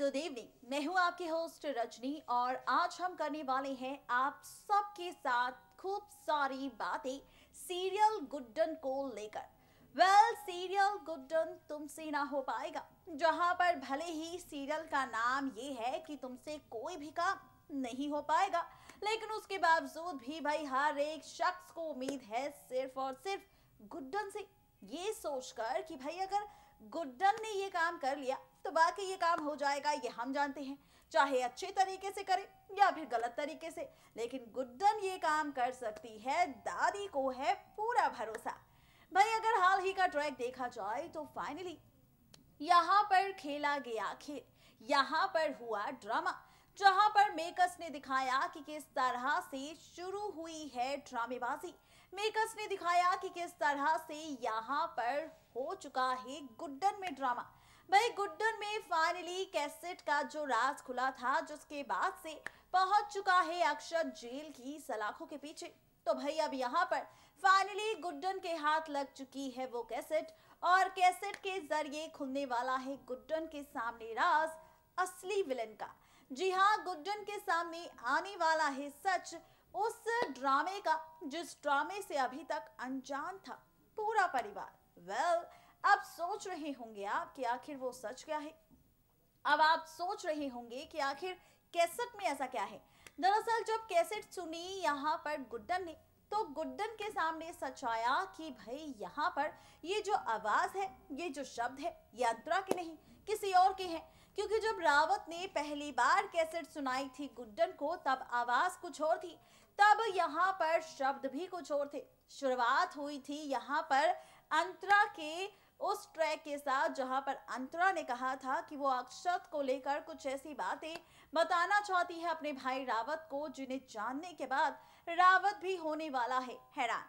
Good evening. मैं हूं आपकी होस्ट रजनी और आज हम करने वाले हैं आप सबके साथ खूब सारी बातें सीरियल गुड्डन को लेकर। सीरियल गुड्डन तुमसे ना हो पाएगा, जहां पर भले ही सीरियल का नाम ये है कि तुमसे कोई भी काम नहीं हो पाएगा, लेकिन उसके बावजूद भी भाई हर एक शख्स को उम्मीद है सिर्फ और सिर्फ गुड्डन से, ये सोचकर कि भाई अगर गुड्डन ने ये काम कर लिया तो बाकी ये काम हो जाएगा। ये हम जानते हैं, चाहे अच्छे तरीके से करे या फिर गलत तरीके से, लेकिन गुड्डन ये काम कर सकती है, दादी को है पूरा भरोसा। भाई अगर हाल ही का ट्रैक देखा जाए तो फाइनली यहाँ पर खेला गया खेल, यहाँ पर हुआ ड्रामा, जहां पर मेकर्स ने दिखाया कि किस तरह से शुरू हुई है ड्रामेबाजी। मेकर्स ने दिखाया कि किस तरह से यहाँ पर हो चुका है गुड्डन में ड्रामा। भाई गुड्डन में फाइनली कैसेट का जो राज खुला था, जिसके बाद से पहुंच चुका है अक्षत जेल की सलाखों के पीछे। तो भाई अब यहाँ पर फाइनली गुड्डन के हाथ लग चुकी है वो कैसेट, और कैसेट के जरिए खुलने वाला है गुड्डन के सामने राज असली विलन का। जी हाँ, गुड्डन के सामने आने वाला है सच उस ड्रामे का, जिस ड्रामे से अभी तक अनजान था पूरा परिवार। अब सोच रहे होंगे आप कि आखिर वो सच क्या है। अब आप सोच रहे होंगे कि आखिर कैसेट में ऐसा क्या है। दरअसल जब कैसेट सुनी यहाँ पर गुड्डन ने, तो गुड्डन के सामने सच आया कि भाई यहाँ पर ये जो आवाज है, ये जो शब्द है, ये अंतरा के नहीं किसी और के हैं। क्योंकि जब रावत ने पहली बार कैसेट सुनाई थी गुड्डन को, तब आवाज कुछ और थी, तब यहाँ पर शब्द भी कुछ और थे। शुरुआत हुई थी यहाँ पर अंतरा के उस ट्रैक के साथ, जहां पर अंतरा ने कहा था कि वो अक्षत को लेकर कुछ ऐसी बातें बताना चाहती है अपने भाई रावत को, जिन्हें जानने के बाद रावत भी होने वाला है हैरान।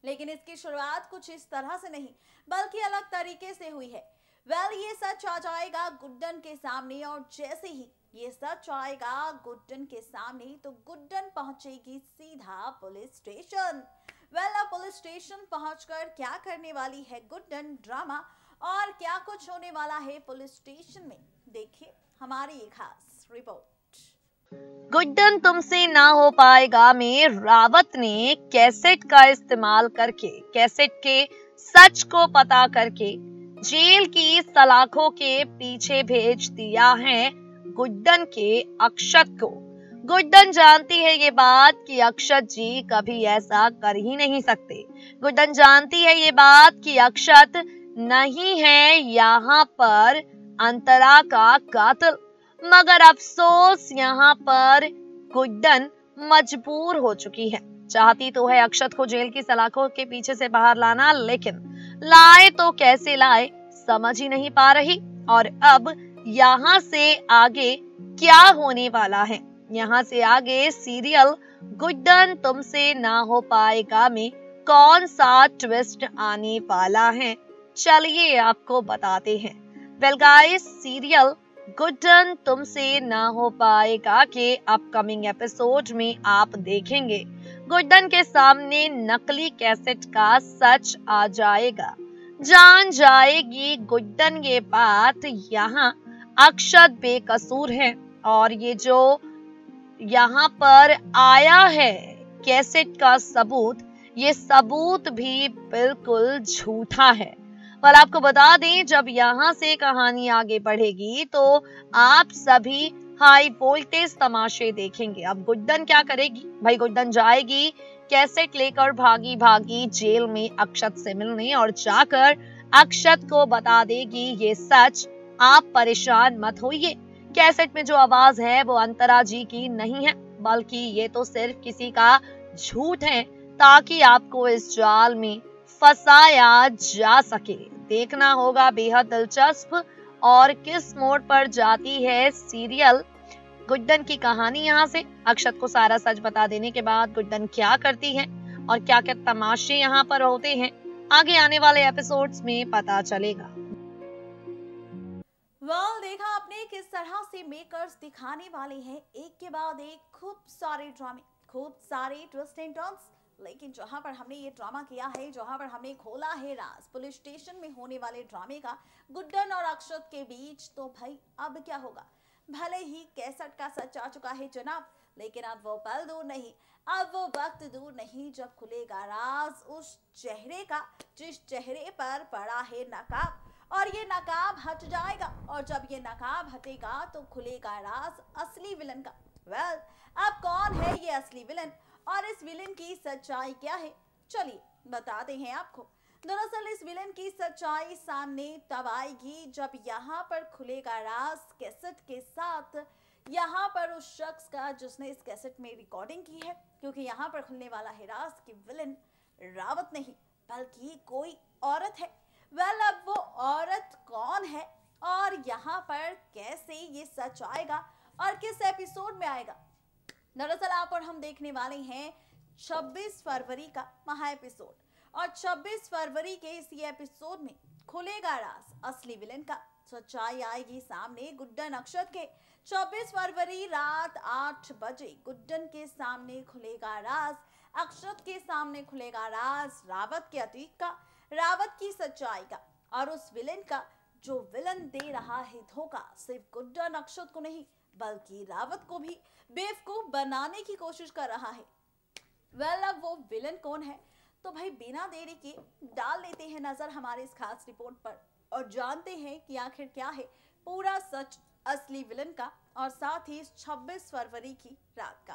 लेकिन इसकी शुरुआत कुछ इस तरह से नहीं बल्कि अलग तरीके से हुई है। ये सच आ जाएगा गुड्डन के सामने, और जैसे ही ये सच आएगा गुड्डन के सामने तो गुड्डन पहुंचेगी सीधा पुलिस स्टेशन। अब पुलिस स्टेशन पहुंचकर क्या करने वाली है गुड्डन, ड्रामा और क्या कुछ होने वाला है पुलिस स्टेशन में, देखिए हमारी ये खास रिपोर्ट। गुड्डन तुमसे ना हो पाएगा में रावत ने कैसेट का इस्तेमाल करके, कैसेट के सच को पता करके जेल की सलाखों के पीछे भेज दिया है गुड्डन के अक्षत को। गुड्डन जानती है ये बात कि अक्षत जी कभी ऐसा कर ही नहीं सकते। गुड्डन जानती है ये बात कि अक्षत नहीं है यहाँ पर अंतरा का कातिल, मगर अफसोस यहाँ पर गुड्डन मजबूर हो चुकी है। चाहती तो है अक्षत को जेल की सलाखों के पीछे से बाहर लाना, लेकिन लाए तो कैसे लाए समझ ही नहीं पा रही। और अब यहाँ से आगे क्या होने वाला है, यहाँ से आगे सीरियल गुड्डन तुमसे ना हो पाएगा में कौन सा ट्विस्ट आने वाला है, चलिए आपको बताते हैं। गाइस, सीरियल गुड्डन तुमसे ना हो पाएगा के अपकमिंग एपिसोड में आप देखेंगे गुड्डन के सामने नकली कैसेट का सच आ जाएगा। जान जाएगी गुड्डन ये बात, यहाँ अक्षत बेकसूर है और ये जो यहाँ पर आया है कैसेट का सबूत, ये सबूत भी बिल्कुल झूठा है। पर आपको बता दें, जब यहाँ से कहानी आगे बढ़ेगी तो आप सभी हाई वोल्टेज तमाशे देखेंगे। अब गुड्डन क्या करेगी? भाई गुड्डन जाएगी कैसेट लेकर भागी भागी जेल में अक्षत से मिलने और जाकर अक्षत को बता देगी ये सच। आप परेशान मत होइए, कैसेट में जो आवाज है वो अंतरा जी की नहीं है, बल्कि ये तो सिर्फ किसी का झूठ है ताकि आपको इस जाल में फंसाया जा सके। देखना होगा बेहद दिलचस्प और किस मोड़ पर जाती है सीरियल गुड्डन की कहानी। यहाँ से अक्षत को सारा सच बता देने के बाद गुड्डन क्या करती है और क्या क्या तमाशे यहाँ पर होते हैं, आगे आने वाले एपिसोड्स में पता चलेगा। देखा आपने किस तरह से मेकर्स दिखाने वाले हैं एक के बाद एक खूब सारे ड्रामे, खूब सारे ट्विस्ट एंड टर्न्स। लेकिन जहां पर हमने ये ड्रामा किया है, जहां पर हमने खोला है राज पुलिस स्टेशन में होने वाले ड्रामे का गुड्डन और अक्षत के बीच, तो भाई अब क्या होगा? भले ही कैसेट का सच आ चुका है जनाब, लेकिन अब वो पल दूर नहीं, अब वो वक्त दूर नहीं जब खुलेगा राज उस चेहरे का जिस चेहरे पर पड़ा है नकाब, और ये नकाब हट जाएगा, और जब ये नकाब हटेगा तो खुलेगा राज असली विलन का। वेल, अब कौन है ये असली विलन और इस विलन की सच्चाई क्या है? चलिए बताते हैं आपको। दरअसल इस विलन की सच्चाई सामने तब आएगी जब यहाँ पर खुलेगा राज कैसेट के साथ, यहाँ पर उस शख्स का जिसने इस कैसेट में रिकॉर्डिंग की है, क्योंकि यहाँ पर खुलने वाला है राज की विलन रावत नहीं बल्कि कोई औरत है। वेल, अब वो औरत कौन है और यहाँ पर कैसे ये सच आएगा और किस एपिसोड में आएगा? दरअसल आप और हम देखने वाले हैं 26 फरवरी का महा एपिसोड, और 26 फरवरी के इसी एपिसोड में खुलेगा राज असली विलन का। सच्चाई आएगी सामने गुड्डन अक्षत के। 24 फरवरी रात 8 बजे गुड्डन के सामने खुलेगा राज, अक्षत के सामने खुलेगा राज रावत के अतीत का, रावत की सच्चाई का, और उस विलन का जो विलन दे रहा है धोखा सिर्फ गुड्डन अक्षत को नहीं बल्कि रावत को भी बेवकूफ बनाने की कोशिश कर रहा है। वेल, अब वो विलन कौन है? तो भाई बिना देरी के डाल लेते हैं नजर हमारे इस खास रिपोर्ट पर और जानते हैं कि आखिर क्या है पूरा सच असली विलन का, और साथ ही 26 फरवरी की रात का।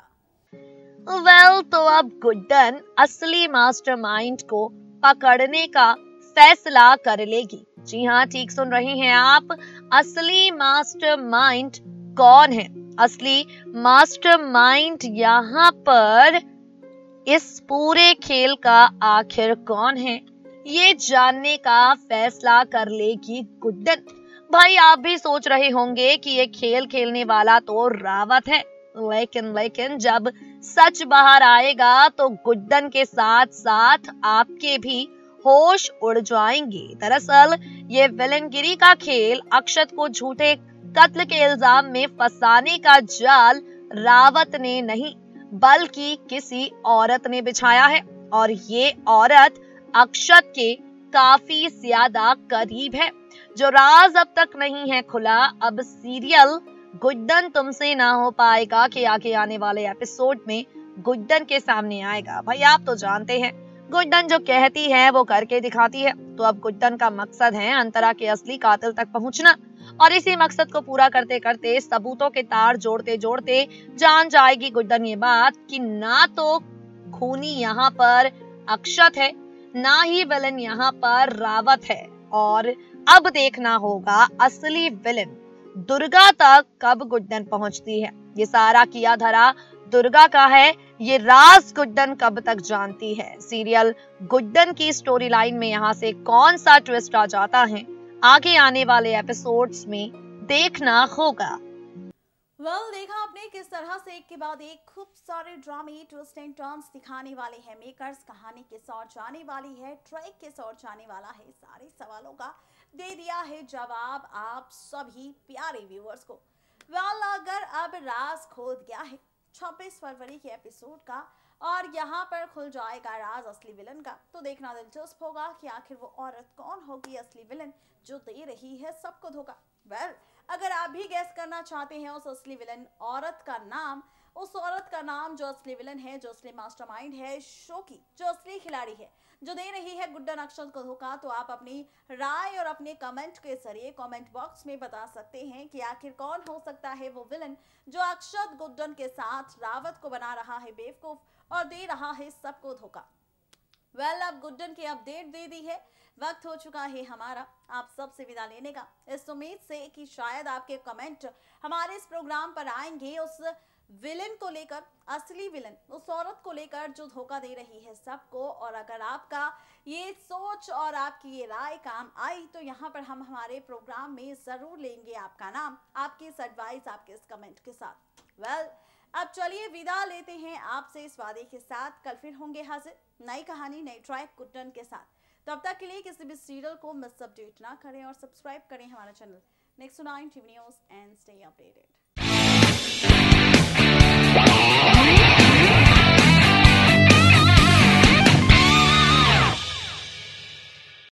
वेल, तो अब गुड्डन असली मास्टरमाइंड को पकड़ने का फैसला कर लेगी। जी हाँ, ठीक सुन रही हैं आप। असली मास्टरमाइंड कौन है? असली मास्टरमाइंड यहाँ पर इस पूरे खेल का आखिर कौन है, ये जानने का फैसला कर लेगी गुड्डन। भाई आप भी सोच रहे होंगे कि ये खेल खेलने वाला तो रावत है, लेकिन जब सच बाहर आएगा तो गुड्डन के साथ साथ आपके भी होश उड़ जाएंगे। दरअसल ये विलनगिरी का खेल अक्षत को झूठे कत्ल के इल्जाम में फंसाने का जाल रावत ने नहीं बल्कि किसी औरत ने बिछाया है, और ये औरत अक्षत के काफी ज्यादा करीब है। जो राज अब तक नहीं है खुला, अब सीरियल गुड्डन तुमसे ना हो पाएगा के आगे आने वाले एपिसोड में गुड्डन के सामने आएगा। भाई आप तो जानते हैं गुड्डन जो कहती है वो करके दिखाती है, तो अब गुड्डन का मकसद है अंतरा के असली कातिल तक पहुंचना, और इसी मकसद को पूरा करते करते सबूतों के तार जोड़ते जोड़ते जान जाएगी गुड्डन ये बात कि ना तो खूनी यहाँ पर अक्षत है, ना ही विलन यहाँ पर रावत है, और अब देखना होगा असली विलन दुर्गा तक कब गुड्डन पहुंचती है। ये सारा किया धरा दुर्गा का है, ये राज गुड्डन कब तक जानती है। सीरियल गुड्डन की स्टोरी लाइन में यहाँ से कौन सा ट्विस्ट आ जाता है, आगे आने वाले एपिसोड्स में देखना होगा। वेल, देखा आपने किस तरह से एक के बाद एक खूब सारे ड्रामे ट्विस्ट एंड टर्न्स दिखाने वाले हैं मेकर्स। कहानी किस ओर जाने वाली है, ट्रैक किस ओर जाने वाला है, सारे सवालों का दे दिया है जवाब आप सभी प्यारे व्यूअर्स को। वेल, अगर अब राज खोद गया है 26 फरवरी के एपिसोड का और यहाँ पर खुल जाएगा राज असली विलन का, तो देखना दिलचस्प होगा कि आखिर वो औरत कौन होगी असली विलन जो दे रही है सबको धोखा। वेल, अगर आप भी गैस करना चाहते हैं उस असली विलन औरत का नाम, उस औरत का नाम जो असली विलन है, जो असली मास्टरमाइंड है शो की, जो असली खिलाड़ी है, जो दे रही है गुड्डन अक्षत को धोखा, तो आप अपनी राय और अपने कमेंट के जरिए कमेंट बॉक्स में बता सकते हैं कि आखिर कौन हो सकता है वो विलन जो अक्षत गुड्डन के साथ रावत को बना रहा है बेवकूफ और दे रहा है सबको धोखा। वेल, अब गुड्डन की अपडेट दे दी है, वक्त हो चुका है हमारा आप सबसे विदा लेने का, इस उम्मीद से कि शायद आपके कमेंट हमारे इस प्रोग्राम पर आएंगे उस विलन को लेकर, असली विलन उस औरत को लेकर जो धोखा दे रही है सबको। और अगर आपका ये सोच और आपकी ये राय काम आई तो यहाँ पर हम हमारे प्रोग्राम में जरूर लेंगे आपका नाम, आपकी इस एडवाइस, आपके इस कमेंट के साथ। वेल, अब चलिए विदा लेते हैं आपसे इस वादे के साथ, कल फिर होंगे हाजिर नई कहानी नई ट्रैक गुड्डन के साथ। तब तक के लिए किसी भी सीरियल को मिस अपडेट ना करें और सब्सक्राइब करें हमारा channel next 9 TV news and stay updated.